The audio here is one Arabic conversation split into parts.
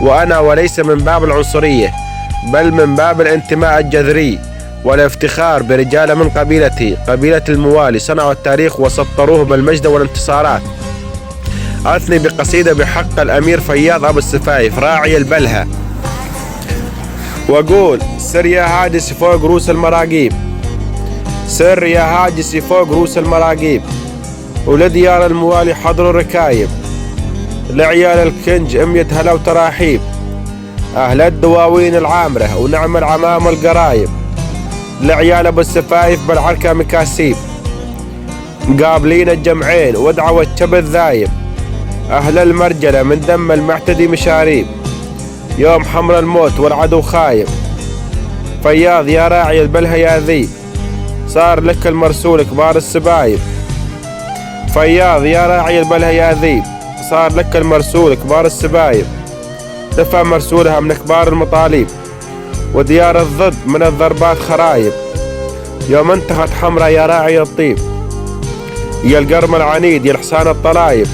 وأنا وليس من باب العنصرية، بل من باب الانتماء الجذري والافتخار برجال من قبيلتي، قبيلة الموالي، صنعوا التاريخ وسطروه بالمجد والانتصارات. أثني بقصيدة بحق الأمير فياض أبو السفايف راعي البلهة، وأقول: سر يا هاجس فوق رؤوس المراقيب، سر يا هاجس فوق رؤوس المراقيب، ولديار الموالي حضروا ركايب، لعيال الكنج أمية هلا وتراحيب، أهل الدواوين العامرة ونعم العمام والقرايب، لعيال أبو السفايف بالعركة مكاسيب، قابلين الجمعين ودعوا الشب الذايب، أهل المرجلة من دم المعتدي مشاريب، يوم حمر الموت والعدو خايب، فياض يا راعي البلهة يا ذيب، صار لك المرسول كبار السبايب، فياض يا راعي البلهة يا ذيب، صار لك المرسول كبار السبايب، دفع مرسولها من كبار المطاليب، وديار الضد من الضربات خرايب، يوم انتهت حمرة يا راعي الطيب، يا القرم العنيد يا الحسان الطلايب،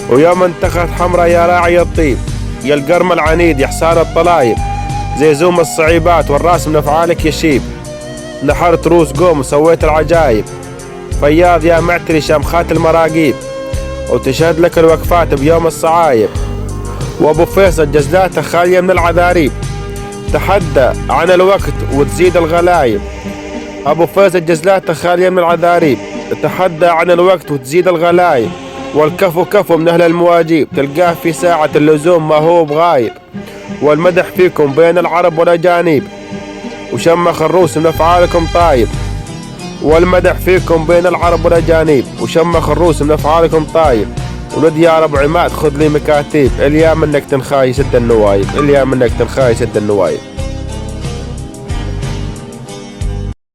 ويوم انتخت حمرة يا راعي الطيب، يا القرم العنيد يا حسان الطلايب، زي زوم الصعيبات والراس من افعالك يشيب، نحرت روس قوم وسويت العجايب، فياض يا معتري شامخات المراقيب، وتشهد لك الوقفات بيوم الصعايب، وابو فيصل جزلاته خالية من العذاريب، تحدى عن الوقت وتزيد الغلايب، ابو فيصل جزلاته خالية من العذاريب، تحدى عن الوقت وتزيد الغلايب، والكفو كفو من أهل المواجيب، تلقاه في ساعة اللزوم ما هو بغايب، والمدح فيكم بين العرب والأجانب، وشمخ الروس من أفعالكم طايب، والمدح فيكم بين العرب والأجانب، وشمخ الروس من أفعالكم طايب، ولد يا رب عماد خذ لي مكاتيب، اليا منك تنخاي سد النوايب، اليا منك تنخاي سد النوايب.